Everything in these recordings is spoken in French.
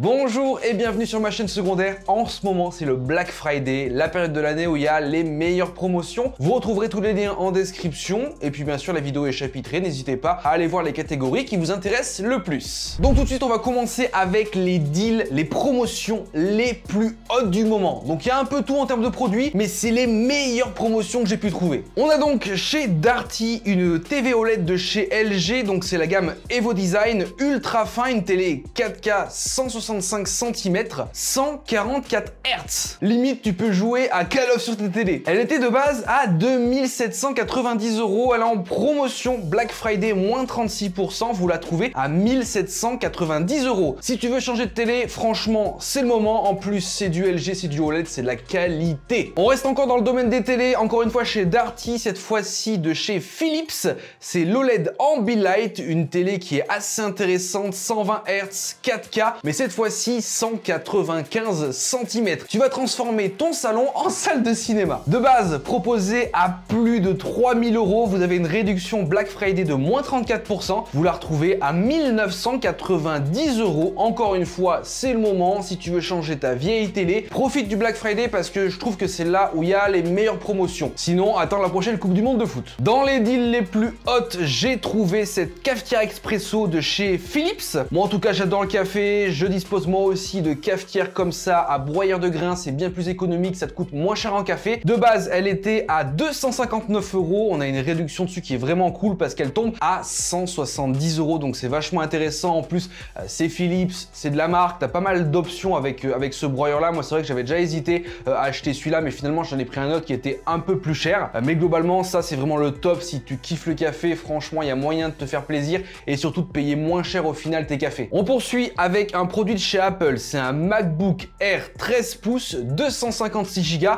Bonjour et bienvenue sur ma chaîne secondaire. En ce moment, c'est le Black Friday, la période de l'année où il y a les meilleures promotions. Vous retrouverez tous les liens en description. Et puis bien sûr, la vidéo est chapitrée. N'hésitez pas à aller voir les catégories qui vous intéressent le plus. Donc tout de suite, on va commencer avec les deals, les promotions les plus hautes du moment. Donc il y a un peu tout en termes de produits, mais c'est les meilleures promotions que j'ai pu trouver. On a donc chez Darty une TV OLED de chez LG. Donc c'est la gamme Evo Design ultra fin, une télé 4K 165 cm, 144 Hz. Limite, tu peux jouer à Call of sur tes télés. Elle était de base à 2790 €. Elle est en promotion Black Friday, moins 36%. Vous la trouvez à 1790 €. Si tu veux changer de télé, franchement, c'est le moment. En plus, c'est du LG, c'est du OLED, c'est de la qualité. On reste encore dans le domaine des télés. Encore une fois chez Darty, cette fois-ci de chez Philips. C'est l'OLED Ambilight, une télé qui est assez intéressante, 120 Hz, 4K, mais cette fois-ci 195 cm. Tu vas transformer ton salon en salle de cinéma. De base, proposé à plus de 3000 €, vous avez une réduction Black Friday de moins 34%. Vous la retrouvez à 1990 €. Encore une fois, c'est le moment. Si tu veux changer ta vieille télé, profite du Black Friday parce que je trouve que c'est là où il y a les meilleures promotions. Sinon, attends la prochaine Coupe du Monde de foot. Dans les deals les plus hautes, j'ai trouvé cette cafetière expresso de chez Philips. Moi, en tout cas, j'adore le café. Je dispose moi aussi de cafetières comme ça à broyeur de grains, c'est bien plus économique, ça te coûte moins cher en café. De base, elle était à 259 €, on a une réduction dessus qui est vraiment cool parce qu'elle tombe à 170 €, donc c'est vachement intéressant. En plus, c'est Philips, c'est de la marque, t'as pas mal d'options avec ce broyeur là. Moi, c'est vrai que j'avais déjà hésité à acheter celui-là, mais finalement, j'en ai pris un autre qui était un peu plus cher. Mais globalement, ça, c'est vraiment le top. Si tu kiffes le café, franchement, il y a moyen de te faire plaisir et surtout de payer moins cher au final tes cafés. On poursuit avec un produit de chez Apple, c'est un MacBook Air 13 pouces, 256 Go,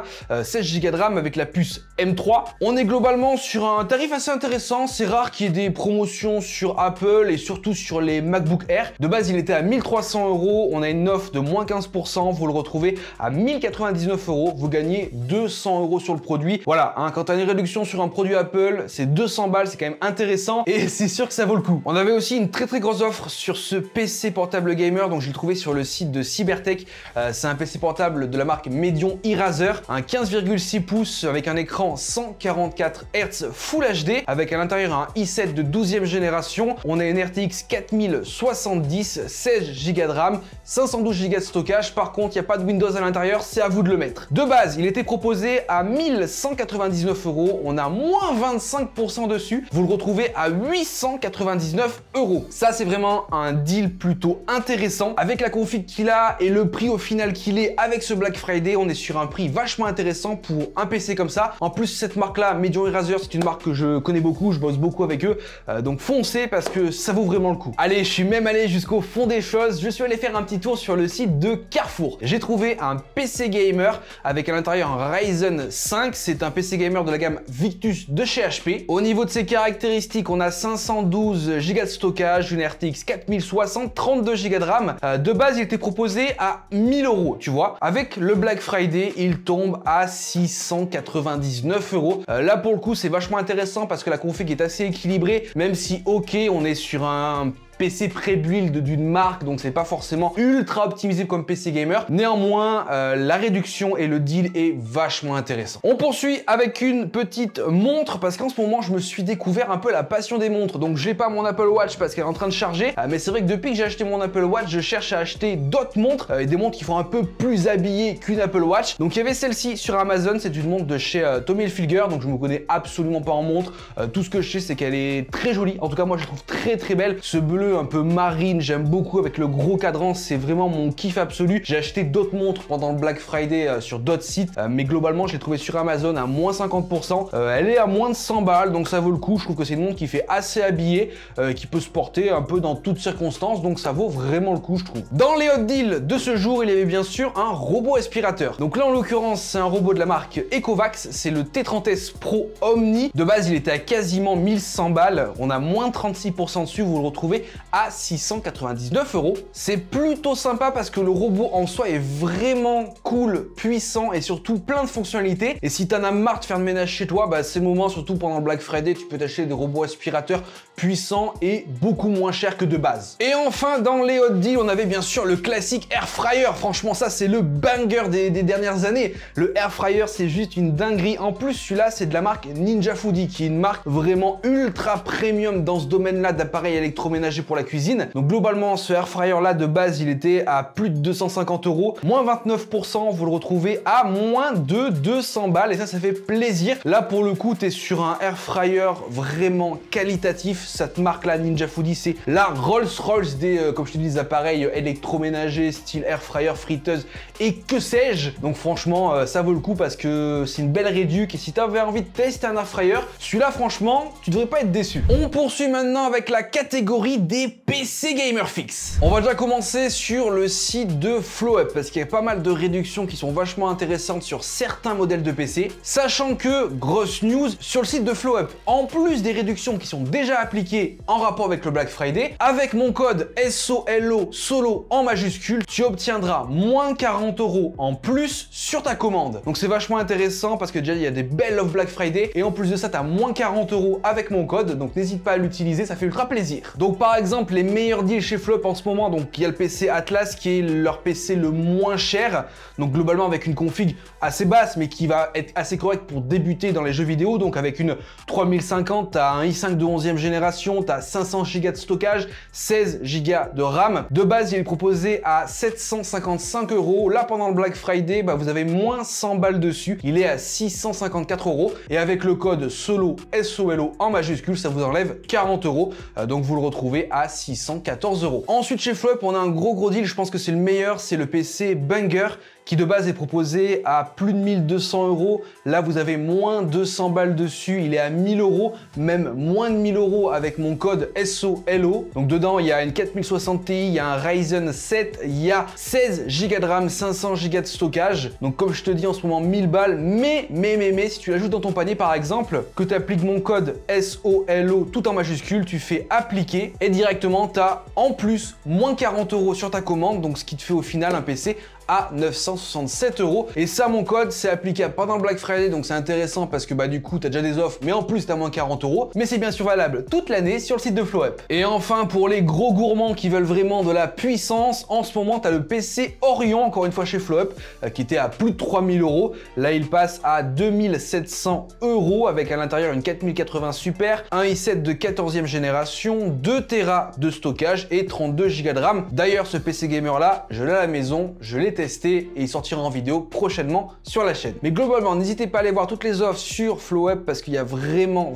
16 Go de RAM avec la puce M3. On est globalement sur un tarif assez intéressant. C'est rare qu'il y ait des promotions sur Apple et surtout sur les MacBook Air. De base, il était à 1300 €. On a une offre de moins 15%. Vous le retrouvez à 1099 €. Vous gagnez 200 € sur le produit. Voilà, hein, quand tu as une réduction sur un produit Apple, c'est 200 balles. C'est quand même intéressant et c'est sûr que ça vaut le coup. On avait aussi une très grosse offre sur ce PC portable gamer. Donc, je l'ai trouvé sur le site de Cybertech. C'est un PC portable de la marque Medion e-Razer, un 15,6 pouces avec un écran 144 Hz Full HD avec à l'intérieur un i7 de 12e génération. On a une RTX 4070, 16 Go de RAM, 512 Go de stockage. Par contre, il n'y a pas de Windows à l'intérieur, c'est à vous de le mettre. De base, il était proposé à 1199 €. On a moins 25% dessus. Vous le retrouvez à 899 €. Ça, c'est vraiment un deal plutôt intéressant. Avec la config qu'il a et le prix au final qu'il est avec ce Black Friday, on est sur un prix vachement intéressant pour un PC comme ça. En plus, cette marque-là, Medion e-Razer, c'est une marque que je connais beaucoup, je bosse beaucoup avec eux. Donc foncez parce que ça vaut vraiment le coup. Allez, je suis même allé jusqu'au fond des choses. Je suis allé faire un petit tour sur le site de Carrefour. J'ai trouvé un PC gamer avec à l'intérieur un Ryzen 5. C'est un PC gamer de la gamme Victus de chez HP. Au niveau de ses caractéristiques, on a 512 Go de stockage, une RTX 4060, 32 Go de RAM. De base, il était proposé à 1000 €, tu vois. Avec le Black Friday, il tombe à 699 €. Là, pour le coup, c'est vachement intéressant parce que la config est assez équilibrée, même si, ok, on est sur un PC pré-build d'une marque, donc c'est pas forcément ultra optimisé comme PC gamer. Néanmoins, la réduction et le deal est vachement intéressant. On poursuit avec une petite montre parce qu'en ce moment, je me suis découvert un peu la passion des montres. Donc, j'ai pas mon Apple Watch parce qu'elle est en train de charger. Mais c'est vrai que depuis que j'ai acheté mon Apple Watch, je cherche à acheter d'autres montres et des montres qui font un peu plus habillées qu'une Apple Watch. Donc, il y avait celle-ci sur Amazon. C'est une montre de chez Tommy Hilfiger. Donc, je me connais absolument pas en montre. Tout ce que je sais, c'est qu'elle est très jolie. En tout cas, moi, je la trouve très belle. Ce bleu un peu marine, j'aime beaucoup avec le gros cadran, c'est vraiment mon kiff absolu. J'ai acheté d'autres montres pendant le Black Friday sur d'autres sites, mais globalement je l'ai trouvé sur Amazon à moins 50%. Elle est à moins de 100 balles, donc ça vaut le coup. Je trouve que c'est une montre qui fait assez habillée, qui peut se porter un peu dans toutes circonstances, donc ça vaut vraiment le coup, je trouve. Dans les hot deals de ce jour, il y avait bien sûr un robot aspirateur. Donc là en l'occurrence, c'est un robot de la marque Ecovacs, c'est le T30S Pro Omni. De base, il était à quasiment 1100 balles. On a moins 36% dessus, vous le retrouvez à 699 €. C'est plutôt sympa parce que le robot en soi est vraiment cool, puissant et surtout plein de fonctionnalités. Et si t'en as marre de faire le ménage chez toi, bah c'est le moment, surtout pendant le Black Friday, tu peux t'acheter des robots aspirateurs puissant et beaucoup moins cher que de base. Et enfin, dans les hot deals, on avait bien sûr le classique Air Fryer. Franchement, ça, c'est le banger des dernières années. Le Air Fryer, c'est juste une dinguerie. En plus, celui-là, c'est de la marque Ninja Foodi, qui est une marque vraiment ultra premium dans ce domaine-là d'appareils électroménagers pour la cuisine. Donc globalement, ce Air Fryer-là, de base, il était à plus de 250 €, moins 29%, vous le retrouvez à moins de 200 balles. Et ça fait plaisir. Là, pour le coup, tu es sur un Air Fryer vraiment qualitatif. Cette marque-là, Ninja Foodi, c'est la Rolls-Royce des, comme je te dis, des appareils électroménagers, style Air Fryer, friteuse et que sais-je. Donc franchement, ça vaut le coup parce que c'est une belle réduc. Et si tu avais envie de tester un Air Fryer, celui-là, franchement, tu devrais pas être déçu. On poursuit maintenant avec la catégorie des PC Gamer Fix. On va déjà commencer sur le site de FlowUp parce qu'il y a pas mal de réductions qui sont vachement intéressantes sur certains modèles de PC. Sachant que, grosse news, sur le site de FlowUp, en plus des réductions qui sont déjà appliquées en rapport avec le Black Friday, avec mon code SOLO solo en majuscule, tu obtiendras moins 40 € en plus sur ta commande. Donc c'est vachement intéressant parce que déjà il y a des belles offres Black Friday et en plus de ça tu as moins 40 € avec mon code, donc n'hésite pas à l'utiliser, ça fait ultra plaisir. Donc par exemple les meilleurs deals chez FlowUp en ce moment, donc il y a le PC Atlas qui est leur PC le moins cher, donc globalement avec une config assez basse mais qui va être assez correcte pour débuter dans les jeux vidéo. Donc avec une 3050, tu as un i5 de 11e génération, tu as 500 Go de stockage, 16 Go de RAM. De base, il est proposé à 755 €. Là, pendant le Black Friday, vous avez moins 100 balles dessus. Il est à 654 €. Et avec le code SOLO, SOLO en majuscule, ça vous enlève 40 €. Donc vous le retrouvez à 614 €. Ensuite, chez FlowUp, on a un gros deal. Je pense que c'est le meilleur. C'est le PC Banger, qui de base est proposé à plus de 1200 €. Là, vous avez moins 200 balles dessus. Il est à 1000 €, même moins de 1000 € avec mon code SOLO. Donc dedans, il y a une 4060 Ti, il y a un Ryzen 7, il y a 16 Go de RAM, 500 Go de stockage. Donc comme je te dis en ce moment, 1000 balles. Mais, si tu l'ajoutes dans ton panier par exemple, que tu appliques mon code SOLO tout en majuscule, tu fais appliquer et directement, tu as en plus moins 40 € sur ta commande. Donc ce qui te fait au final un PC à 967 €. Et ça, mon code, c'est applicable pendant le Black Friday, donc c'est intéressant parce que du coup, tu as déjà des offres, mais en plus, tu as moins 40 €. Mais c'est bien sûr valable toute l'année sur le site de FlowUp. Et enfin, pour les gros gourmands qui veulent vraiment de la puissance, en ce moment, tu as le PC Orion, encore une fois chez FlowUp, qui était à plus de 3000 €. Là, il passe à 2700 € avec à l'intérieur une 4080 Super, un i7 de 14e génération, 2 Tera de stockage et 32 Go de RAM. D'ailleurs, ce PC gamer là, je l'ai à la maison, je l'ai testé et il sortira en vidéo prochainement sur la chaîne. Mais globalement, n'hésitez pas à aller voir toutes les offres sur FlowUp parce qu'il y a vraiment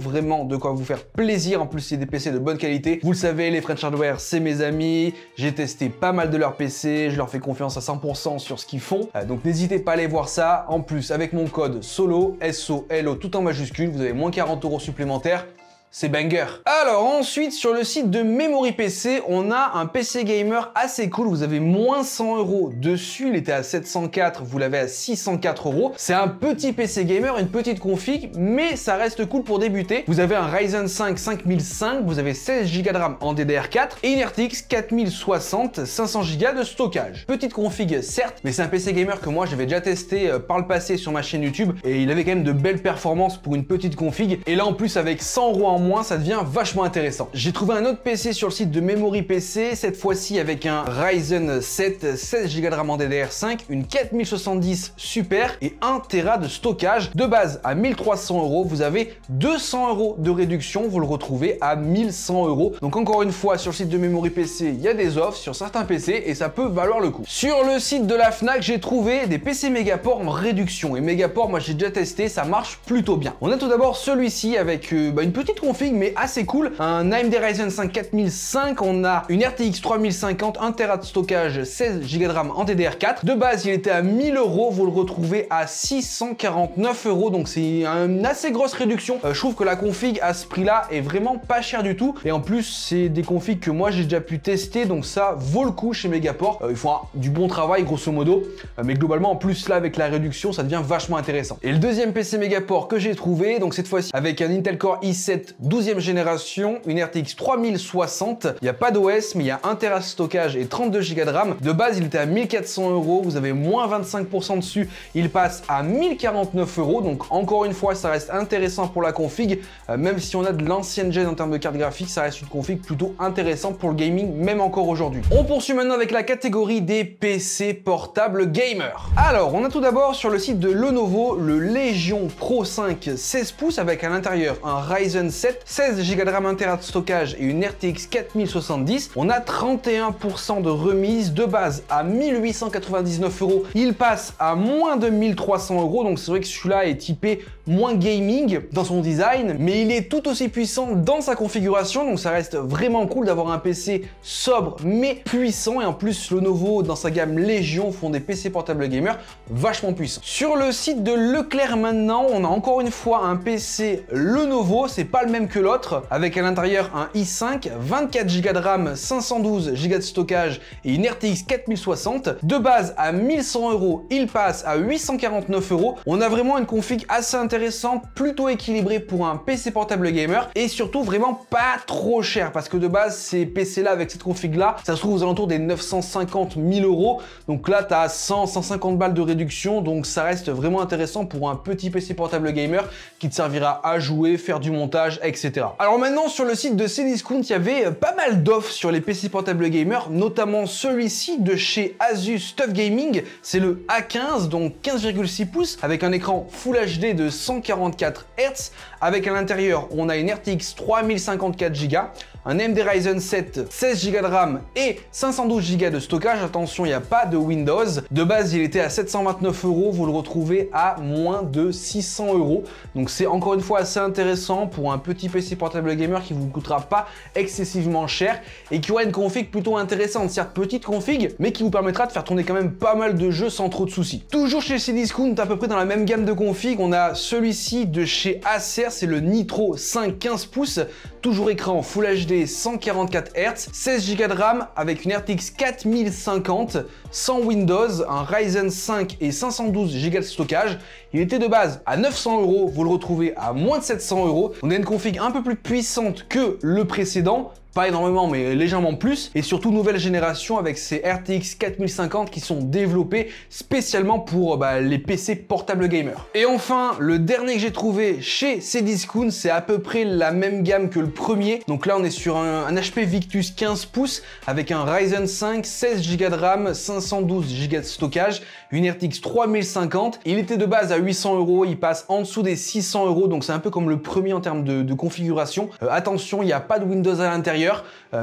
de quoi vous faire plaisir. En plus, c'est des PC de bonne qualité. Vous le savez, les French Hardware, c'est mes amis. J'ai testé pas mal de leurs PC. Je leur fais confiance à 100% sur ce qu'ils font. Donc, n'hésitez pas à aller voir ça. En plus, avec mon code SOLO, SOLO, tout en majuscule, vous avez moins 40 € supplémentaires. C'est banger. Alors ensuite, sur le site de Memory PC, on a un PC gamer assez cool. Vous avez moins 100 € dessus. Il était à 704, vous l'avez à 604 €. C'est un petit PC gamer, une petite config, mais ça reste cool pour débuter. Vous avez un Ryzen 5 5005, vous avez 16 Go de RAM en DDR4 et une RTX 4060, 500 Go de stockage. Petite config, certes, mais c'est un PC gamer que moi j'avais déjà testé par le passé sur ma chaîne YouTube et il avait quand même de belles performances pour une petite config. Et là en plus, avec 100 € en moins, ça devient vachement intéressant. J'ai trouvé un autre PC sur le site de Memory PC, cette fois-ci avec un Ryzen 7, 16 Go de RAM en DDR5, une 4070 Super et 1 Tera de stockage. De base à 1300 €, vous avez 200 € de réduction, vous le retrouvez à 1100 €. Donc encore une fois, sur le site de Memory PC, il y a des offres sur certains PC et ça peut valoir le coup. Sur le site de la Fnac, j'ai trouvé des PC Megaport en réduction. Et Megaport, moi j'ai déjà testé, ça marche plutôt bien. On a tout d'abord celui-ci avec une petite config mais assez cool, un AMD Ryzen 5 4005, on a une RTX 3050, 1 Tera de stockage, 16 Go de RAM en DDR4. De base, il était à 1000 €, vous le retrouvez à 649 €, donc c'est une assez grosse réduction. Je trouve que la config à ce prix-là est vraiment pas cher du tout, et en plus, c'est des configs que moi j'ai déjà pu tester, donc ça vaut le coup chez Megaport. Il faut du bon travail, grosso modo, mais globalement, en plus là, avec la réduction, ça devient vachement intéressant. Et le deuxième PC Megaport que j'ai trouvé, donc cette fois-ci avec un Intel Core i7 12e génération, une RTX 3060. Il n'y a pas d'OS, mais il y a 1 Tera de stockage et 32 Go de RAM. De base, il était à 1400 €. Vous avez moins 25% dessus. Il passe à 1049 €. Donc, encore une fois, ça reste intéressant pour la config. Même si on a de l'ancienne gen en termes de carte graphique, ça reste une config plutôt intéressante pour le gaming, même encore aujourd'hui. On poursuit maintenant avec la catégorie des PC portables gamer. Alors, on a tout d'abord sur le site de Lenovo le Legion Pro 5 16 pouces avec à l'intérieur un Ryzen 7, 16 Go de RAM, 1 Tera de stockage et une RTX 4070. On a 31% de remise de base à 1899 €. Il passe à moins de 1300 €. Donc c'est vrai que celui-là est typé moins gaming dans son design, mais il est tout aussi puissant dans sa configuration. Donc ça reste vraiment cool d'avoir un PC sobre mais puissant. Et en plus, Lenovo dans sa gamme Légion font des PC portables gamer vachement puissants. Sur le site de Leclerc maintenant, on a encore une fois un PC Lenovo, c'est pas le même que l'autre, avec à l'intérieur un i5, 24 Go de RAM, 512 Go de stockage et une RTX 4060. De base à 1100 €, il passe à 849 €. On a vraiment une config assez intéressante, plutôt équilibrée pour un PC portable gamer et surtout vraiment pas trop cher parce que de base ces PC là avec cette config là, ça se trouve aux alentours des 950 000 €. Donc là tu as 100-150 balles de réduction, donc ça reste vraiment intéressant pour un petit PC portable gamer qui te servira à jouer, faire du montage, etc. Alors maintenant sur le site de Cdiscount, il y avait pas mal d'offres sur les PC portables gamer, notamment celui-ci de chez Asus TUF Gaming. C'est le A15, donc 15,6 pouces avec un écran Full HD de 144 Hz. Avec à l'intérieur, on a une RTX 3054 Go, un AMD Ryzen 7, 16 Go de RAM et 512 Go de stockage. Attention, il n'y a pas de Windows. De base, il était à 729 €. Vous le retrouvez à moins de 600 €. Donc c'est encore une fois assez intéressant pour un petit PC portable gamer qui ne vous coûtera pas excessivement cher et qui aura une config plutôt intéressante. Certes, petite config, mais qui vous permettra de faire tourner quand même pas mal de jeux sans trop de soucis. Toujours chez Cdiscount, à peu près dans la même gamme de config, on a celui-ci de chez Acer, c'est le Nitro 5 15 pouces, toujours écran Full HD 144 Hz, 16 Go de RAM avec une RTX 4050, sans Windows, un Ryzen 5 et 512 Go de stockage. Il était de base à 900 €, vous le retrouvez à moins de 700 €. On a une config un peu plus puissante que le précédent, pas énormément mais légèrement plus, et surtout nouvelle génération avec ces RTX 4050 qui sont développés spécialement pour les PC portables gamers. Et enfin, le dernier que j'ai trouvé chez Cdiscount, c'est à peu près la même gamme que le premier. Donc là on est sur un HP Victus 15 pouces avec un Ryzen 5, 16 Go de RAM, 512 Go de stockage, une RTX 3050. Il était de base à 800 €, il passe en dessous des 600 €, donc c'est un peu comme le premier en termes de configuration. Attention, il n'y a pas de Windows à l'intérieur,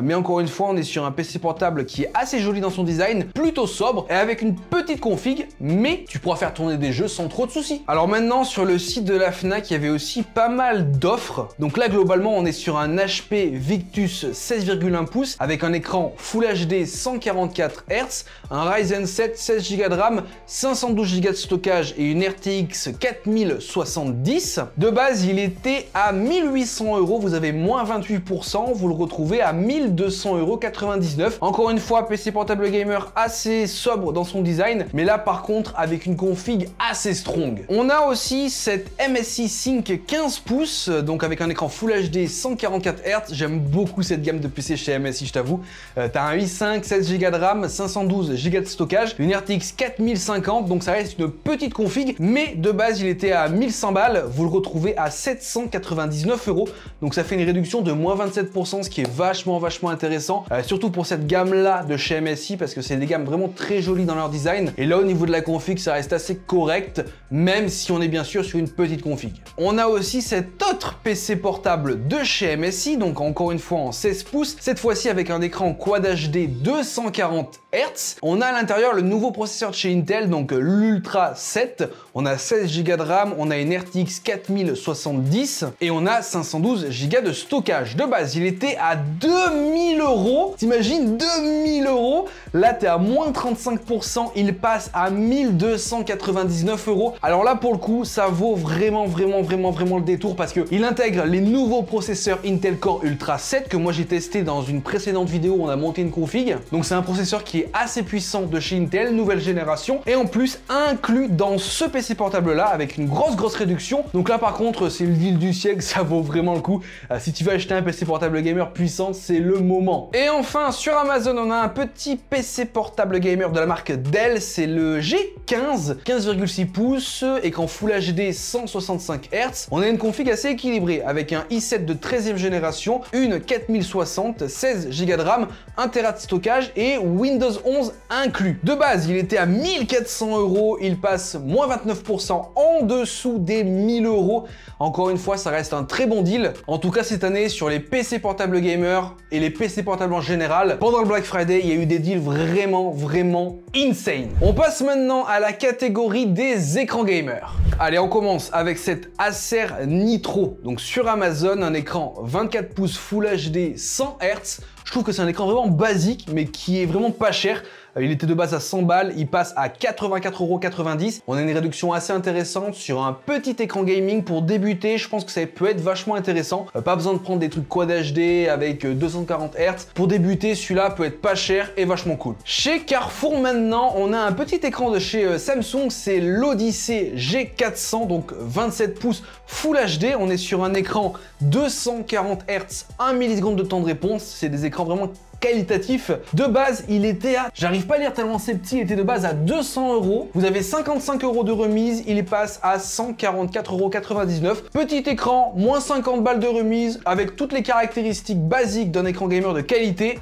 mais encore une fois, on est sur un PC portable qui est assez joli dans son design, plutôt sobre et avec une petite config, mais tu pourras faire tourner des jeux sans trop de soucis. Alors maintenant, sur le site de la Fnac, il y avait aussi pas mal d'offres. Donc là, globalement, on est sur un HP Victus 16,1 pouces avec un écran Full HD 144 Hz, un Ryzen 7, 16 Go de RAM, 512 Go de stockage et une RTX 4070. De base, il était à 1800 €, vous avez moins 28%, vous le retrouvez à 1200,99 €. Encore une fois, PC portable gamer assez sobre dans son design, mais là par contre avec une config assez strong. On a aussi cette MSI Sync 15 pouces, donc avec un écran Full HD 144 Hz. J'aime beaucoup cette gamme de PC chez MSI, je t'avoue. T'as un i5, 16 Go de RAM, 512 Go de stockage, une RTX 4050, donc ça reste une petite config, mais de base il était à 1100 balles, vous le retrouvez à 799 €, donc ça fait une réduction de moins 27%, ce qui est vachement intéressant, surtout pour cette gamme là de chez MSI, parce que c'est des gammes vraiment très jolies dans leur design, et là au niveau de la config ça reste assez correct, même si on est bien sûr sur une petite config. On a aussi cet autre PC portable de chez MSI, donc encore une fois en 16 pouces, cette fois-ci avec un écran Quad HD 240 Hz. On a à l'intérieur le nouveau processeur de chez Intel, donc l'Ultra 7, on a 16 Go de RAM, on a une RTX 4070 et on a 512 Go de stockage. De base, il était à 2000 €. T'imagines 2000 €? Là, t'es à moins 35%. Il passe à 1299 €. Alors là, pour le coup, ça vaut vraiment le détour parce qu'il intègre les nouveaux processeurs Intel Core Ultra 7 que moi j'ai testé dans une précédente vidéo où on a monté une config. Donc c'est un processeur qui est assez puissant de chez Intel, nouvelle génération, et en plus inclus dans ce PC portable là avec une grosse réduction. Donc là par contre c'est le deal du siècle, ça vaut vraiment le coup. Si tu veux acheter un PC portable gamer puissant, c'est le moment. Et enfin sur Amazon on a un petit PC portable gamer de la marque Dell, c'est le G15, 15,6 pouces, écran Full HD 165 Hz. On a une config assez équilibrée avec un i7 de 13e génération, une 4060, 16 Go de RAM, 1 Tera de stockage et Windows 11 inclus. De base, il était à 1400 €, il passe moins 29% en dessous des 1000 €. Encore une fois, ça reste un très bon deal. En tout cas, cette année, sur les PC portables gamers et les PC portables en général, pendant le Black Friday, il y a eu des deals vraiment insane. On passe maintenant à la catégorie des écrans gamers. Allez, on commence avec cette Acer Nitro. Donc sur Amazon, un écran 24 pouces Full HD 100 Hz. Je trouve que c'est un écran vraiment basique, mais qui est vraiment pas cher. Il était de base à 100 balles, il passe à 84,90 €. On a une réduction assez intéressante sur un petit écran gaming pour débuter. Je pense que ça peut être vachement intéressant. Pas besoin de prendre des trucs Quad HD avec 240 Hz. Pour débuter, celui-là peut être pas cher et vachement cool. Chez Carrefour maintenant, on a un petit écran de chez Samsung, c'est l'Odyssey G400, donc 27 pouces Full HD. On est sur un écran 240 Hz, 1 milliseconde de temps de réponse. C'est des écrans vraiment qualitatif. De base, il était à, j'arrive pas à lire tellement c'est petit, il était de base à 200 €. Vous avez 55 € de remise, il passe à 144,99 €. Petit écran, moins 50 balles de remise, avec toutes les caractéristiques basiques d'un écran gamer de qualité.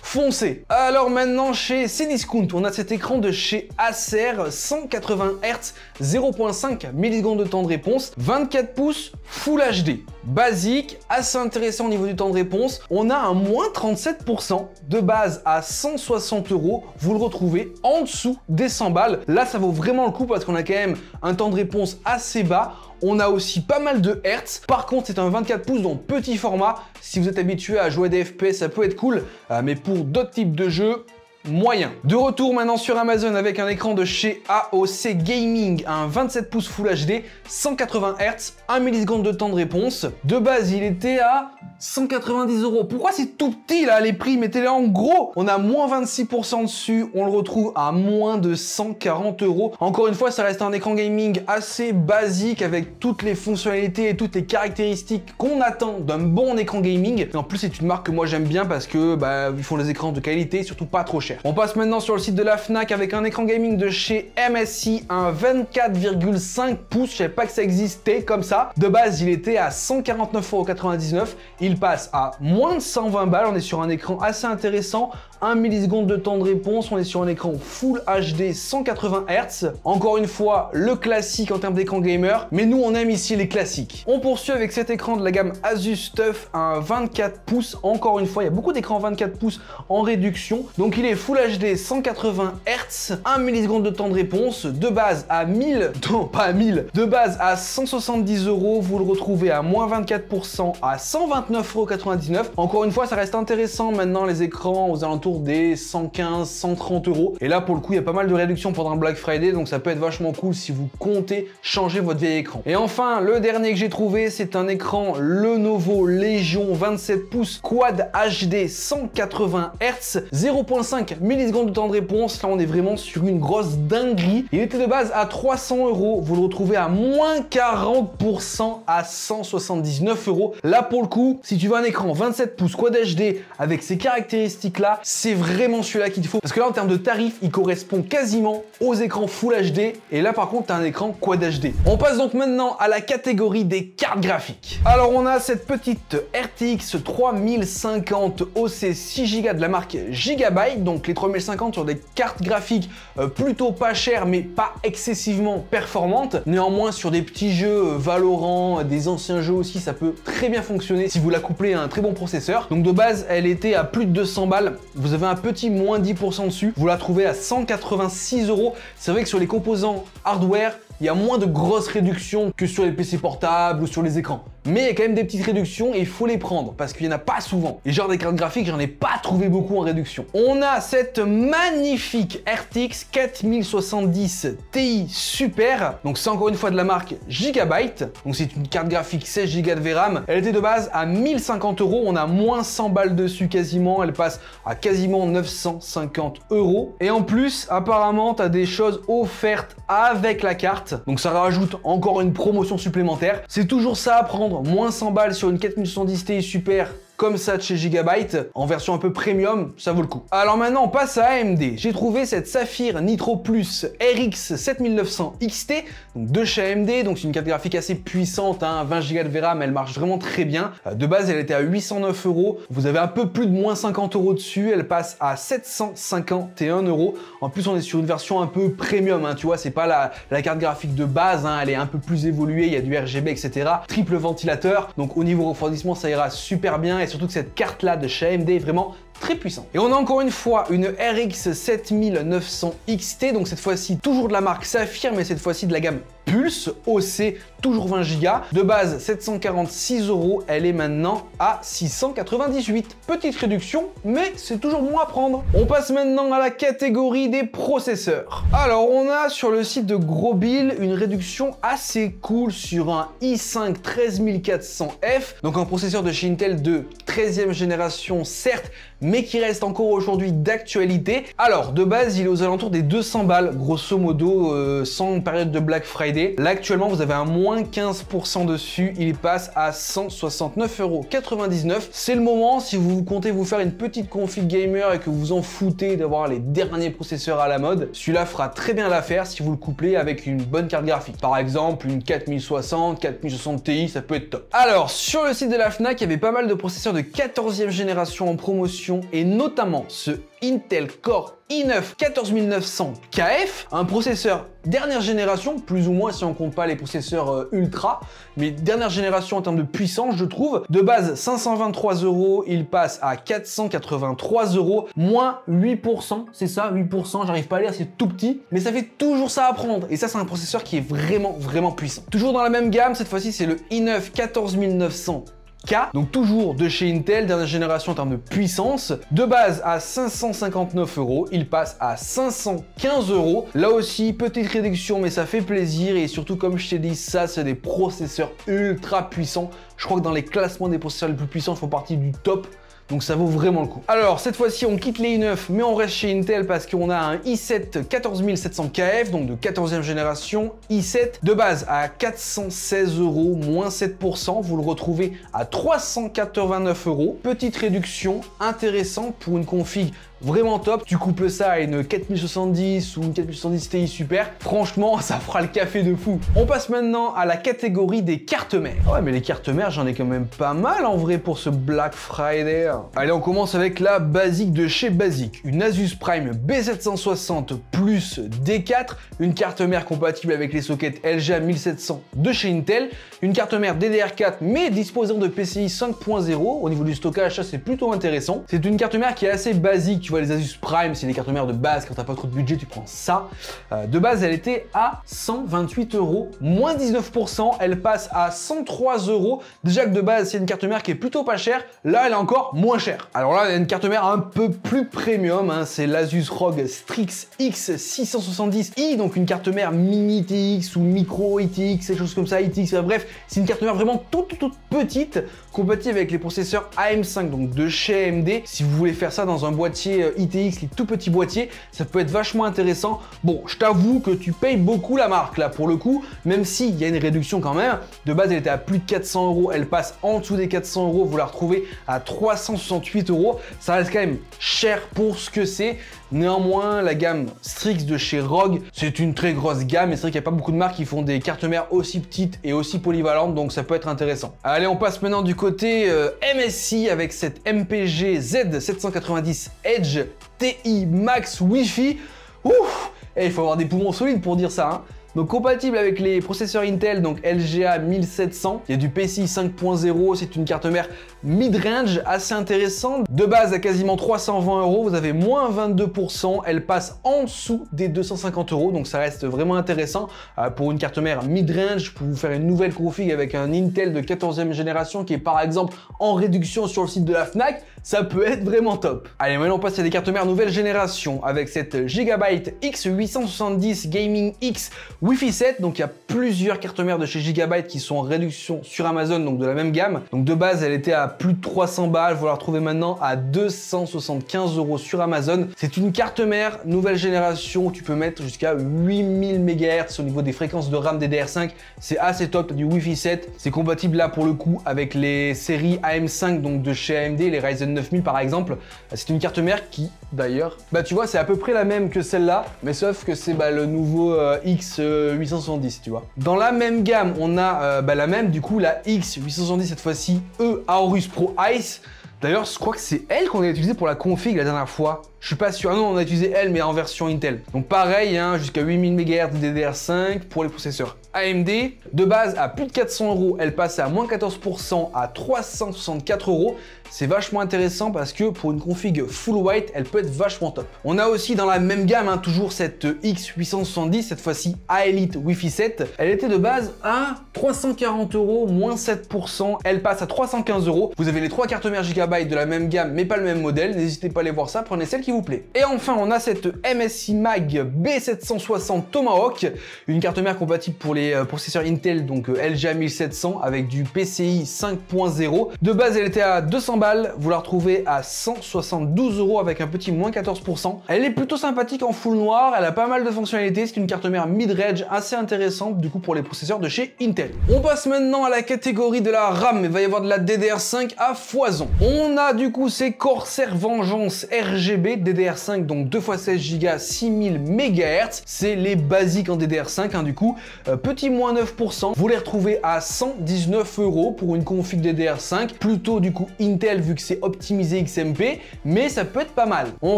Foncez. Alors maintenant chez Cdiscount, on a cet écran de chez Acer, 180 Hz, 0.5 millisecondes de temps de réponse, 24 pouces Full HD. Basique, assez intéressant au niveau du temps de réponse. On a un moins 37% de base à 160 €. Vous le retrouvez en dessous des 100 balles. Là, ça vaut vraiment le coup parce qu'on a quand même un temps de réponse assez bas. On a aussi pas mal de Hertz. Par contre, c'est un 24 pouces donc petit format. Si vous êtes habitué à jouer à des FPS, ça peut être cool. Mais pour d'autres types de jeux, moyen. De retour maintenant sur Amazon avec un écran de chez AOC Gaming, un 27 pouces Full HD, 180 Hz, 1 milliseconde de temps de réponse. De base, il était à 190 €. Pourquoi c'est tout petit là les prix? Mettez-les en gros. On a moins 26% dessus, on le retrouve à moins de 140 €. Encore une fois, ça reste un écran gaming assez basique avec toutes les fonctionnalités et toutes les caractéristiques qu'on attend d'un bon écran gaming. Et en plus, c'est une marque que moi j'aime bien parce que ils font des écrans de qualité, surtout pas trop cher. On passe maintenant sur le site de la Fnac avec un écran gaming de chez MSI, un 24,5 pouces. Je savais pas que ça existait comme ça. De base, il était à 149,99 €. Il passe à moins de 120 balles. On est sur un écran assez intéressant. 1 milliseconde de temps de réponse. On est sur un écran Full HD 180 Hz. Encore une fois, le classique en termes d'écran gamer. Mais nous, on aime ici les classiques. On poursuit avec cet écran de la gamme Asus TUF, un 24 pouces. Encore une fois, il y a beaucoup d'écrans 24 pouces en réduction. Donc, il est Full HD 180 Hz. 1 milliseconde de temps de réponse. De base à 1000, non pas à 1000, de base à 170 €. Vous le retrouvez à moins 24% à 129,99 €. Encore une fois, ça reste intéressant maintenant les écrans aux alentours des 115, 130 €. Et là, pour le coup, il y a pas mal de réductions pendant le Black Friday, donc ça peut être vachement cool si vous comptez changer votre vieil écran. Et enfin, le dernier que j'ai trouvé, c'est un écran Lenovo Legion 27 pouces Quad HD 180 Hz, 0.5 millisecondes de temps de réponse. Là, on est vraiment sur une grosse dinguerie. Il était de base à 300 €. Vous le retrouvez à moins 40% à 179 €. Là, pour le coup, si tu veux un écran 27 pouces Quad HD avec ces caractéristiques-là, c'est vraiment celui-là qu'il te faut. Parce que là, en termes de tarifs, il correspond quasiment aux écrans Full HD. Et là, par contre, tu as un écran Quad HD. On passe donc maintenant à la catégorie des cartes graphiques. Alors, on a cette petite RTX 3050 OC 6 Go de la marque Gigabyte. Donc, les 3050 sur des cartes graphiques plutôt pas chères, mais pas excessivement performantes. Néanmoins, sur des petits jeux Valorant, des anciens jeux aussi, ça peut très bien fonctionner si vous la couplez à un très bon processeur. Donc, de base, elle était à plus de 200 balles. Vous avez un petit moins 10% dessus. Vous la trouvez à 186 €. C'est vrai que sur les composants hardware, il y a moins de grosses réductions que sur les PC portables ou sur les écrans. mais il y a quand même des petites réductions et il faut les prendre parce qu'il n'y en a pas souvent. Et genre des cartes graphiques, j'en ai pas trouvé beaucoup en réduction. On a cette magnifique RTX 4070 Ti Super, donc c'est encore une fois de la marque Gigabyte, donc c'est une carte graphique 16 Go de VRAM. Elle était de base à 1050 €, on a moins 100 balles dessus quasiment, elle passe à quasiment 950 €. Et en plus, apparemment, tu as des choses offertes avec la carte, donc ça rajoute encore une promotion supplémentaire. C'est toujours ça à prendre, moins 100 balles sur une 4070 Ti Super comme ça de chez Gigabyte, en version un peu premium, ça vaut le coup. Alors maintenant, on passe à AMD. J'ai trouvé cette Sapphire Nitro Plus RX 7900 XT, donc de chez AMD, donc c'est une carte graphique assez puissante, hein, 20 Go de VRAM, elle marche vraiment très bien. De base, elle était à 809 €, vous avez un peu plus de moins 50 € dessus, elle passe à 751 €. En plus, on est sur une version un peu premium, hein, tu vois, c'est pas la carte graphique de base, hein, elle est un peu plus évoluée, il y a du RGB, etc. Triple ventilateur, donc au niveau refroidissement, ça ira super bien, et surtout que cette carte là de chez AMD est vraiment très puissante. Et on a encore une fois une RX 7900 XT, donc cette fois-ci toujours de la marque Sapphire, mais cette fois-ci de la gamme Pulse OC, toujours 20 Go. De base 746 €, elle est maintenant à 698. Petite réduction, mais c'est toujours bon à prendre. On passe maintenant à la catégorie des processeurs. Alors on a sur le site de Grobil une réduction assez cool sur un i5 13400F, donc un processeur de chez Intel de 13e génération certes, mais qui reste encore aujourd'hui d'actualité. Alors de base il est aux alentours des 200 balles grosso modo, sans période de Black Friday. Là actuellement vous avez un moins 15% dessus, il passe à 169,99 €. C'est le moment, si vous comptez vous faire une petite config gamer et que vous vous en foutez d'avoir les derniers processeurs à la mode, celui-là fera très bien l'affaire si vous le couplez avec une bonne carte graphique. Par exemple une 4060, 4060 Ti, ça peut être top. Alors sur le site de la Fnac, il y avait pas mal de processeurs de 14e génération en promotion, et notamment ce Intel Core i9 14900 KF, un processeur dernière génération, plus ou moins si on compte pas les processeurs ultra, mais dernière génération en termes de puissance, je trouve. De base 523 €, il passe à 483 €, moins 8%, c'est ça, 8%, j'arrive pas à lire, c'est tout petit, mais ça fait toujours ça à prendre, et ça c'est un processeur qui est vraiment puissant. Toujours dans la même gamme, cette fois-ci c'est le i9 14900 K, donc toujours de chez Intel, dernière génération en termes de puissance. De base à 559 €, il passe à 515 €. Là aussi, petite réduction, mais ça fait plaisir. Et surtout, comme je t'ai dit, ça, c'est des processeurs ultra puissants. Je crois que dans les classements des processeurs les plus puissants, ils font partie du top. Donc ça vaut vraiment le coup. Alors cette fois-ci on quitte les i9 mais on reste chez Intel parce qu'on a un i7 14700 KF, donc de 14e génération, i7 de base à 416 €, moins 7%, vous le retrouvez à 389 €. Petite réduction, intéressante pour une config vraiment top. Tu couples ça à une 4070 ou une 4070 Ti Super, franchement ça fera le café de fou. On passe maintenant à la catégorie des cartes mères. Ouais mais les cartes mères j'en ai quand même pas mal en vrai pour ce Black Friday. Allez on commence avec la basique de chez Basic, une Asus Prime B760 Plus D4, une carte mère compatible avec les sockets LGA 1700 de chez Intel, une carte mère DDR4 mais disposant de PCI 5.0. Au niveau du stockage ça c'est plutôt intéressant. C'est une carte mère qui est assez basique. Tu vois les Asus Prime, c'est des cartes mères de base, quand t'as pas trop de budget, tu prends ça. De base, elle était à 128 €, moins 19%, elle passe à 103 €. Déjà que de base, c'est une carte mère qui est plutôt pas chère, là, elle est encore moins chère. Alors là, il y a une carte mère un peu plus premium, hein, c'est l'Asus ROG Strix X670i, donc une carte mère mini ITX ou micro ITX, quelque chose comme ça, ITX, bref, c'est une carte mère vraiment toute petite, compatible avec les processeurs AM5, donc de chez AMD. Si vous voulez faire ça dans un boîtier ITX, les tout petits boîtiers, ça peut être vachement intéressant. Bon, je t'avoue que tu payes beaucoup la marque là pour le coup, même s'il y a une réduction quand même. De base, elle était à plus de 400 €, elle passe en dessous des 400 €, vous la retrouvez à 368 €. Ça reste quand même cher pour ce que c'est. Néanmoins, la gamme Strix de chez ROG, c'est une très grosse gamme et c'est vrai qu'il n'y a pas beaucoup de marques qui font des cartes mères aussi petites et aussi polyvalentes, donc ça peut être intéressant. Allez, on passe maintenant du côté MSI avec cette MPG Z790 Edge TI Max Wi-Fi. Ouf, et il faut avoir des poumons solides pour dire ça, hein. Donc compatible avec les processeurs Intel, donc LGA 1700, il y a du PCI 5.0, c'est une carte mère mid-range assez intéressante. De base à quasiment 320 €, vous avez moins 22%, elle passe en dessous des 250 €, donc ça reste vraiment intéressant pour une carte mère mid-range, pour vous faire une nouvelle config avec un Intel de 14e génération qui est par exemple en réduction sur le site de la Fnac, ça peut être vraiment top. Allez, maintenant on passe à des cartes mères nouvelle génération avec cette Gigabyte X870 Gaming X Wi-Fi 7, donc il y a plusieurs cartes mères de chez Gigabyte qui sont en réduction sur Amazon, donc de la même gamme. Donc de base elle était à plus de 300 balles, vous la retrouvez maintenant à 275 € sur Amazon. C'est une carte mère nouvelle génération où tu peux mettre jusqu'à 8000 MHz au niveau des fréquences de RAM DDR5, c'est assez top, tu as du Wi-Fi 7, c'est compatible là pour le coup avec les séries AM5 donc de chez AMD, les Ryzen 9000 par exemple. C'est une carte mère qui d'ailleurs, tu vois, c'est à peu près la même que celle-là, mais sauf que c'est le nouveau X870, tu vois. Dans la même gamme, on a la même, du coup, la X870 cette fois-ci, Aorus Pro Ice. D'ailleurs, je crois que c'est elle qu'on a utilisée pour la config la dernière fois. Je suis pas sûr. Ah non, on a utilisé elle, mais en version Intel. Donc pareil, hein, jusqu'à 8000 MHz de DDR5 pour les processeurs AMD. De base, à plus de 400 €, elle passe à moins 14% à 364 €. C'est vachement intéressant parce que pour une config full white, elle peut être vachement top. On a aussi dans la même gamme, hein, toujours cette X870, cette fois-ci A-Elite Wi-Fi 7. Elle était de base à 340 €, moins 7%. Elle passe à 315 €. Vous avez les 3 cartes mères Gigabyte de la même gamme, mais pas le même modèle. N'hésitez pas à aller voir ça, prenez celle qui vous plaît. Et enfin, on a cette MSI Mag B760 Tomahawk, une carte mère compatible pour les processeurs Intel, donc LGA 1700 avec du PCI 5.0. De base, elle était à 200 balles, vous la retrouvez à 172 € avec un petit moins 14%. Elle est plutôt sympathique en full noir, elle a pas mal de fonctionnalités, c'est une carte mère mid-range assez intéressante du coup pour les processeurs de chez Intel. On passe maintenant à la catégorie de la RAM, il va y avoir de la DDR5 à foison. On a du coup ces Corsair Vengeance RGB DDR5, donc 2x16 Go 6000 MHz, c'est les basiques en DDR5 hein, du coup, petit moins 9%, vous les retrouvez à 119 € pour une config DDR5, plutôt du coup Intel vu que c'est optimisé XMP, mais ça peut être pas mal. On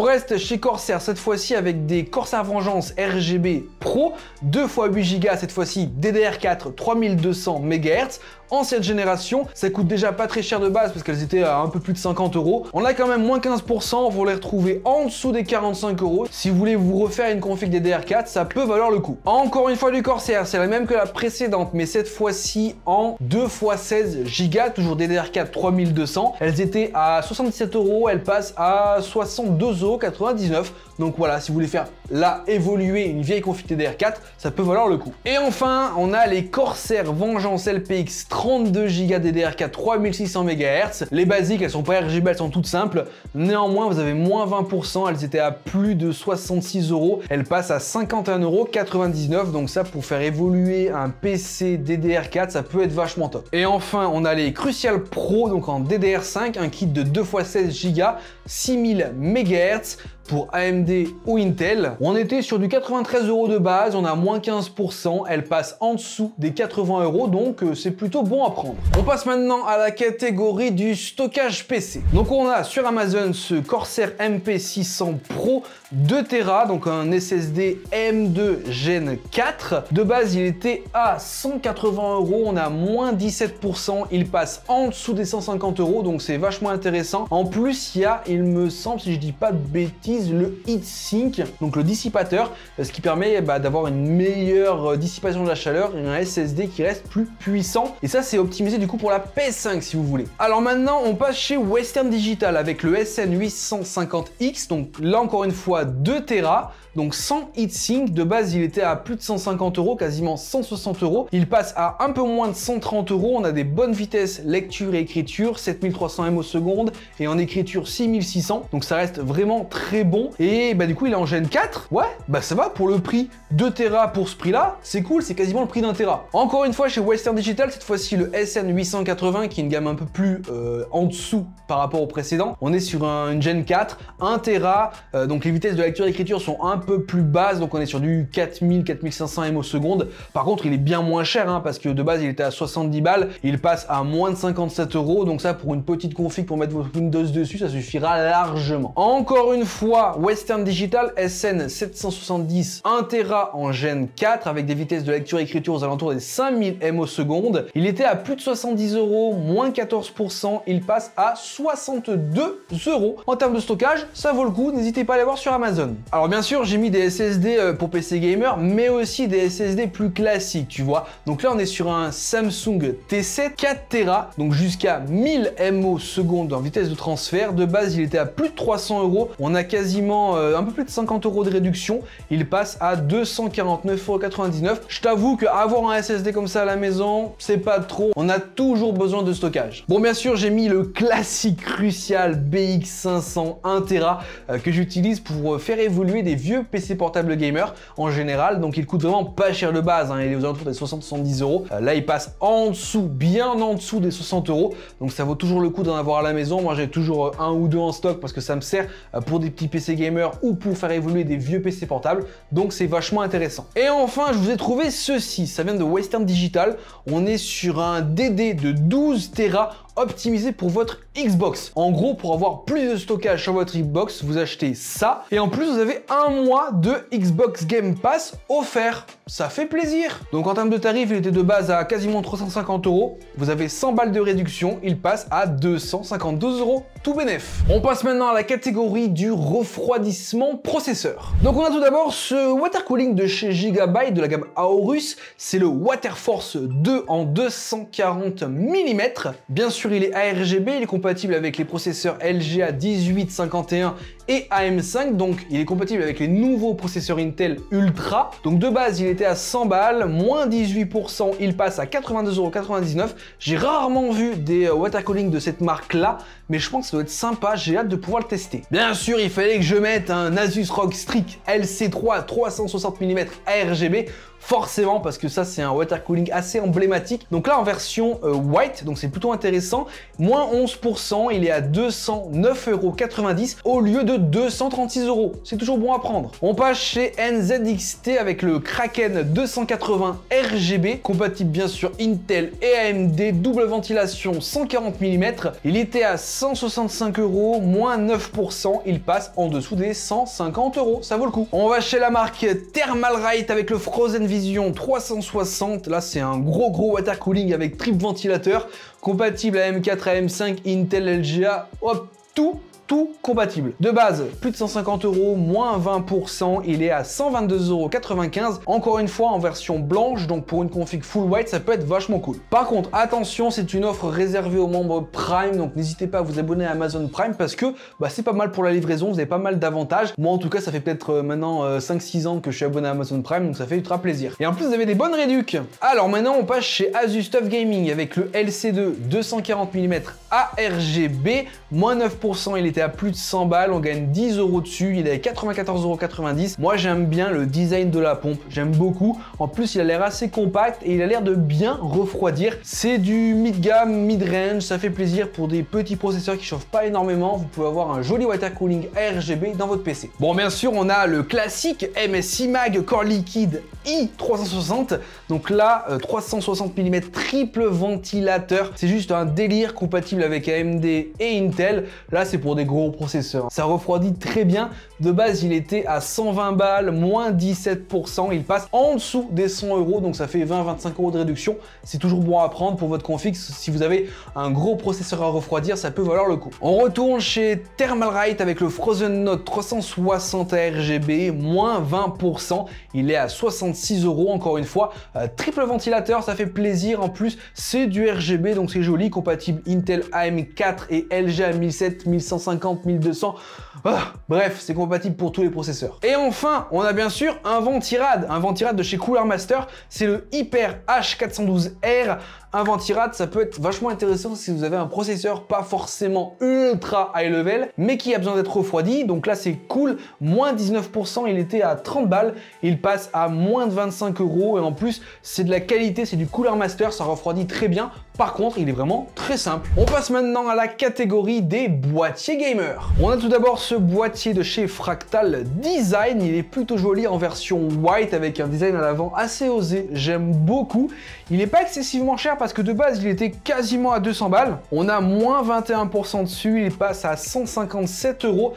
reste chez Corsair cette fois-ci avec des Corsair Vengeance RGB Pro, 2x8 Go cette fois-ci DDR4 3200 MHz, ancienne génération, ça coûte déjà pas très cher de base parce qu'elles étaient à un peu plus de 50 €. On a quand même moins 15%, vous les retrouvez en dessous des 45 €. Si vous voulez vous refaire une config DDR4, ça peut valoir le coup. Encore une fois du Corsair, c'est la même que la précédente, mais cette fois-ci en 2x16 Go, toujours DDR4 3200. Elles étaient à 77 €, elles passent à 62,99 €. Donc voilà, si vous voulez faire là évoluer une vieille config DDR4, ça peut valoir le coup. Et enfin, on a les Corsair Vengeance LPX 32 Go DDR4 3600 MHz. Les basiques, elles sont pas RGB, elles sont toutes simples. Néanmoins, vous avez moins 20%, elles étaient à plus de 66 €. Elles passent à 51,99 €. Donc ça, pour faire évoluer un PC DDR4, ça peut être vachement top. Et enfin, on a les Crucial Pro, donc en DDR5, un kit de 2x16 Go 6000 MHz. Pour AMD ou Intel. On était sur du 93 € de base, on a moins 15%, elle passe en dessous des 80 €, donc c'est plutôt bon à prendre. On passe maintenant à la catégorie du stockage PC. Donc on a sur Amazon ce Corsair MP600 Pro 2 Tera, donc un SSD M2 Gen 4. De base, il était à 180 €, on a moins 17%, il passe en dessous des 150 €, donc c'est vachement intéressant. En plus, il y a, il me semble, si je dis pas de bêtises, le heatsink, donc le dissipateur, ce qui permet d'avoir une meilleure dissipation de la chaleur et un SSD qui reste plus puissant. Et ça, c'est optimisé du coup pour la PS5 si vous voulez. Alors maintenant, on passe chez Western Digital avec le SN850X, donc là encore une fois 2 Tera, donc sans heatsink. De base, il était à plus de 150 €, quasiment 160 €. Il passe à un peu moins de 130 €. On a des bonnes vitesses lecture et écriture, 7300 ms au seconde, et en écriture 6600. Donc ça reste vraiment très bon. Et du coup, il est en Gen 4. Ouais, ça va pour le prix. 2 Tera pour ce prix-là, c'est cool, c'est quasiment le prix d'un Tera. Encore une fois, chez Western Digital, cette fois-ci le SN880, qui est une gamme un peu plus en dessous par rapport au précédent. On est sur une Gen 4, 1 Tera, donc les vitesses de lecture et écriture sont un peu plus basse, donc on est sur du 4000-4500 ms. Par contre, il est bien moins cher, hein, parce que de base, il était à 70 balles, il passe à moins de 57 €, donc ça, pour une petite config pour mettre votre Windows dessus, ça suffira largement. Encore une fois, Western Digital SN770 1 Tera en Gen 4 avec des vitesses de lecture-écriture aux alentours des 5000 ms. Il était à plus de 70 €, moins 14%, il passe à 62 €. En termes de stockage, ça vaut le coup, n'hésitez pas à aller voir sur Amazon. Alors bien sûr, j'ai mis des SSD pour PC gamer, mais aussi des SSD plus classiques, tu vois. Donc là, on est sur un Samsung T7 4 Tera, donc jusqu'à 1000 ms en vitesse de transfert. De base, il était à plus de 300 €. On a quasiment un peu plus de 50 € de réduction. Il passe à 249,99 €. Je t'avoue qu'avoir un SSD comme ça à la maison, c'est pas trop. On a toujours besoin de stockage. Bon, bien sûr, j'ai mis le classique Crucial BX500 1 Tera que j'utilise pour faire évoluer des vieux PC portables gamer en général. Donc, il coûte vraiment pas cher de base, hein. Il est aux alentours des 60-70 €. Là, il passe en dessous, bien en dessous des 60 €. Donc, ça vaut toujours le coup d'en avoir à la maison. Moi, j'ai toujours un ou deux en stock parce que ça me sert pour des petits PC gamers ou pour faire évoluer des vieux PC portables. Donc, c'est vachement intéressant. Et enfin, je vous ai trouvé ceci. Ça vient de Western Digital. On est sur un DD de 12 Tera optimisé pour votre Xbox. En gros, pour avoir plus de stockage sur votre Xbox, vous achetez ça. Et en plus, vous avez un mois de Xbox Game Pass offert. Ça fait plaisir. Donc en termes de tarifs, il était de base à quasiment 350 €. Vous avez 100 balles de réduction. Il passe à 252 €. Tout bénef. On passe maintenant à la catégorie du refroidissement processeur. Donc on a tout d'abord ce water cooling de chez Gigabyte de la gamme Aorus. C'est le WaterForce 2 en 240 mm. Bien sûr, il est ARGB, il est compatible avec les processeurs LGA 1851 et AM5, donc il est compatible avec les nouveaux processeurs Intel Ultra. Donc de base, il était à 100 balles, moins 18%, il passe à 82,99 €. J'ai rarement vu des water cooling de cette marque-là, mais je pense que ça doit être sympa, j'ai hâte de pouvoir le tester. Bien sûr, il fallait que je mette un Asus ROG Strix LC3 360 mm ARGB, forcément, parce que ça, c'est un water cooling assez emblématique. Donc là, en version white, donc c'est plutôt intéressant, moins 11%, il est à 209,90 € au lieu de 236 €. C'est toujours bon à prendre. On passe chez NZXT avec le Kraken 280 RGB, compatible bien sûr Intel et AMD, double ventilation 140 mm. Il était à 165 €, moins 9%, il passe en dessous des 150 €. Ça vaut le coup. On va chez la marque Thermalright avec le Frozen Vision 360. Là, c'est un gros water cooling avec triple ventilateur, compatible à M4, AM5, Intel, LGA, hop, tout compatible. De base, plus de 150 €, moins 20%, il est à 122,95 €. Encore une fois, en version blanche, donc pour une config full white, ça peut être vachement cool. Par contre, attention, c'est une offre réservée aux membres Prime, donc n'hésitez pas à vous abonner à Amazon Prime parce que c'est pas mal pour la livraison, vous avez pas mal d'avantages. Moi, en tout cas, ça fait peut-être maintenant 5-6 ans que je suis abonné à Amazon Prime, donc ça fait ultra plaisir. Et en plus, vous avez des bonnes réducs. Alors maintenant, on passe chez Asus TUF Gaming avec le LC2 240 mm ARGB, moins 9%, il était à plus de 100 balles, on gagne 10 € dessus, il est à 94,90 €. Moi, j'aime bien le design de la pompe, j'aime beaucoup. En plus, il a l'air assez compact et il a l'air de bien refroidir. C'est du mid-gamme, mid-range, ça fait plaisir pour des petits processeurs qui chauffent pas énormément. Vous pouvez avoir un joli water cooling ARGB dans votre PC. Bon, bien sûr, on a le classique MSI Mag Core Liquide i360. Donc là, 360 mm triple ventilateur. C'est juste un délire, compatible avec AMD et Intel. Là, c'est pour des gros processeur. Ça refroidit très bien. De base, il était à 120 balles, moins 17%. Il passe en dessous des 100 €, donc ça fait 20-25 € de réduction. C'est toujours bon à prendre pour votre config. Si vous avez un gros processeur à refroidir, ça peut valoir le coup. On retourne chez Thermalright avec le Frozen Note 360 RGB, moins 20%. Il est à 66 € encore une fois. Triple ventilateur, ça fait plaisir. En plus, c'est du RGB, donc c'est joli. Compatible Intel AM4 et LGA 1007, 1150, 1200. Bref, c'est compatible pour tous les processeurs. Et enfin, on a bien sûr un Ventirad de chez Cooler Master. C'est le Hyper H412R. Un Ventirad, ça peut être vachement intéressant si vous avez un processeur pas forcément ultra high level, mais qui a besoin d'être refroidi. Donc là, c'est cool. Moins 19%, il était à 30 balles. Il passe à moins de 25 €. Et en plus, c'est de la qualité, c'est du Cooler Master. Ça refroidit très bien. Par contre, il est vraiment très simple. On passe maintenant à la catégorie des boîtiers gamer. On a tout d'abord ce boîtier de chez Fractal Design. Il est plutôt joli en version white avec un design à l'avant assez osé. J'aime beaucoup. Il n'est pas excessivement cher parce que de base, il était quasiment à 200 balles. On a moins 21% dessus. Il passe à 157 €.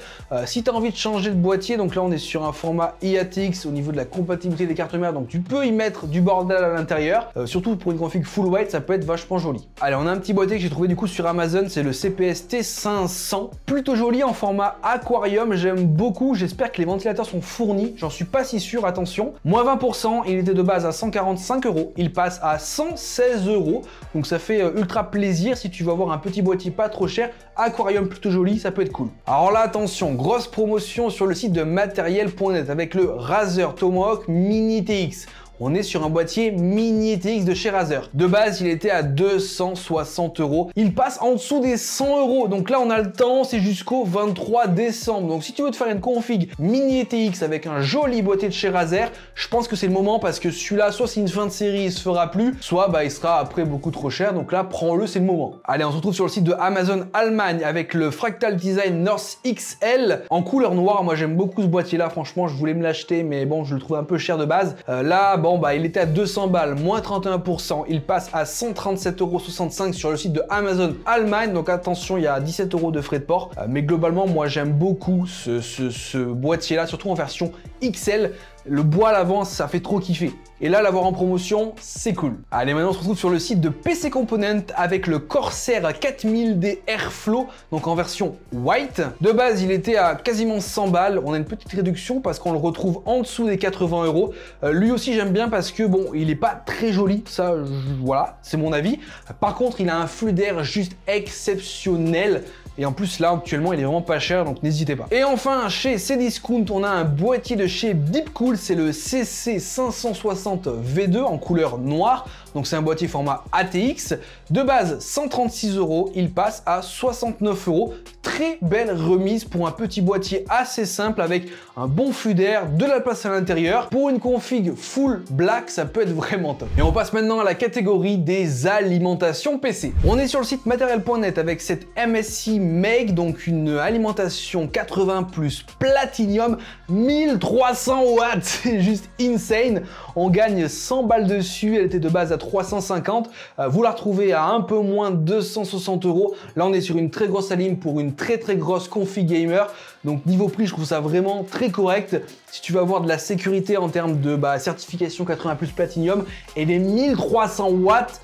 Si tu as envie de changer de boîtier, donc là, on est sur un format IATX au niveau de la compatibilité des cartes mères. Donc tu peux y mettre du bordel à l'intérieur. Surtout pour une config full white, ça peut être vachement joli. Allez, on a un petit boîtier que j'ai trouvé du coup sur Amazon, c'est le CPS T500. Plutôt joli en format aquarium, j'aime beaucoup. J'espère que les ventilateurs sont fournis, j'en suis pas si sûr, attention. Moins 20%, il était de base à 145 €, il passe à 116 €. Donc ça fait ultra plaisir si tu veux avoir un petit boîtier pas trop cher, aquarium plutôt joli, ça peut être cool. Alors là, attention, grosse promotion sur le site de matériel.net avec le Razer Tomahawk Mini TX. On est sur un boîtier Mini TX de chez Razer. De base, il était à 260 €. Il passe en dessous des 100 €. Donc là, on a le temps, c'est jusqu'au 23 décembre. Donc si tu veux te faire une config Mini TX avec un joli boîtier de chez Razer, je pense que c'est le moment parce que celui-là, soit c'est une fin de série, il se fera plus, soit il sera après beaucoup trop cher. Donc là, prends-le, c'est le moment. Allez, on se retrouve sur le site de Amazon Allemagne avec le Fractal Design North XL en couleur noire. Moi, j'aime beaucoup ce boîtier-là. Franchement, je voulais me l'acheter, mais bon, je le trouve un peu cher de base. Là, il était à 200 balles, moins 31%. Il passe à 137,65 € sur le site de Amazon Allemagne. Donc attention, il y a 17 € de frais de port. Mais globalement, moi, j'aime beaucoup ce boîtier-là, surtout en version XL. Le bois à l'avant, ça fait trop kiffer. Et là, l'avoir en promotion, c'est cool. Allez, maintenant, on se retrouve sur le site de PC Component avec le Corsair 4000D Airflow, donc en version white. De base, il était à quasiment 100 balles. On a une petite réduction parce qu'on le retrouve en dessous des 80 €. Lui aussi, j'aime bien parce que, bon, il est pas très joli. Ça, voilà, c'est mon avis. Par contre, il a un flux d'air juste exceptionnel. Et en plus, là, actuellement, il est vraiment pas cher, donc n'hésitez pas. Et enfin, chez Cdiscount, on a un boîtier de chez Deepcool, c'est le CC560 V2 en couleur noire. Donc c'est un boîtier format ATX. De base, 136 €, il passe à 69 €. Très belle remise pour un petit boîtier assez simple avec un bon flux d'air, de la place à l'intérieur. Pour une config full black, ça peut être vraiment top. Et on passe maintenant à la catégorie des alimentations PC. On est sur le site matériel.net avec cette MSI Make, donc une alimentation 80+ Platinum, 1300 watts, c'est juste insane. On gagne 100 balles dessus, elle était de base à 350. Vous la retrouvez à un peu moins de 260 €. Là, on est sur une très grosse alim pour une très grosse config gamer. Donc niveau prix, je trouve ça vraiment très correct. Si tu veux avoir de la sécurité en termes de certification 80+ Platinum et les 1300 watts,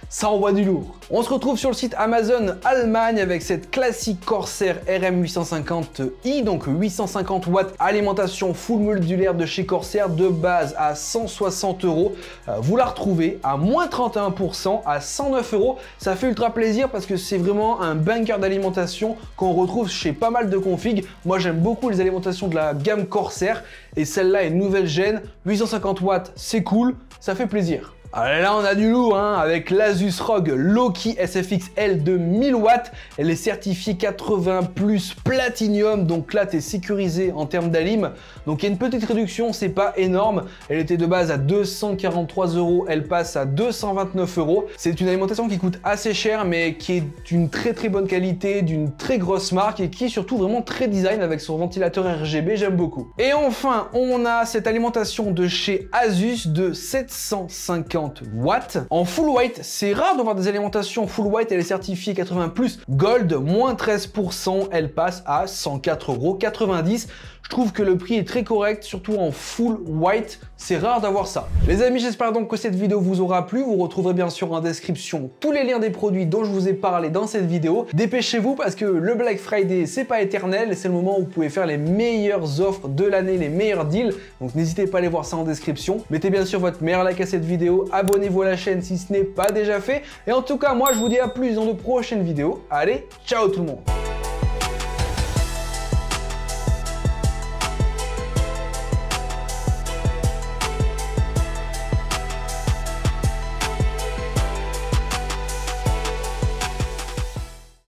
ça envoie du lourd. On se retrouve sur le site Amazon Allemagne avec cette classique Corsair RM850i, donc 850 watts, alimentation full modulaire de chez Corsair, de base à 160 €. Vous la retrouvez à moins 31% à 109 €. Ça fait ultra plaisir parce que c'est vraiment un bunker d'alimentation qu'on retrouve chez pas mal de configs. Moi, j'aime beaucoup les alimentations de la gamme Corsair et celle-là est nouvelle gêne. 850 watts, c'est cool, ça fait plaisir. Alors là, on a du lourd avec l'Asus ROG Loki SFX L de 1000 watts. Elle est certifiée 80+ Platinum, donc là, tu es sécurisé en termes d'alim. Donc il y a une petite réduction, c'est pas énorme. Elle était de base à 243 €, elle passe à 229 €. C'est une alimentation qui coûte assez cher, mais qui est d'une très bonne qualité, d'une très grosse marque et qui est surtout vraiment très design avec son ventilateur RGB, j'aime beaucoup. Et enfin, on a cette alimentation de chez Asus de 750 watts. En full white, c'est rare de voir des alimentations full white, elle est certifiée 80+ Gold, moins 13%, elle passe à 104,90 €. Je trouve que le prix est très correct, surtout en full white, c'est rare d'avoir ça. Les amis, j'espère donc que cette vidéo vous aura plu. Vous retrouverez bien sûr en description tous les liens des produits dont je vous ai parlé dans cette vidéo. Dépêchez-vous parce que le Black Friday, c'est pas éternel, c'est le moment où vous pouvez faire les meilleures offres de l'année, les meilleurs deals. Donc n'hésitez pas à aller voir ça en description. Mettez bien sûr votre meilleur like à cette vidéo, abonnez-vous à la chaîne si ce n'est pas déjà fait. Et en tout cas, moi je vous dis à plus dans de prochaines vidéos. Allez, ciao tout le monde!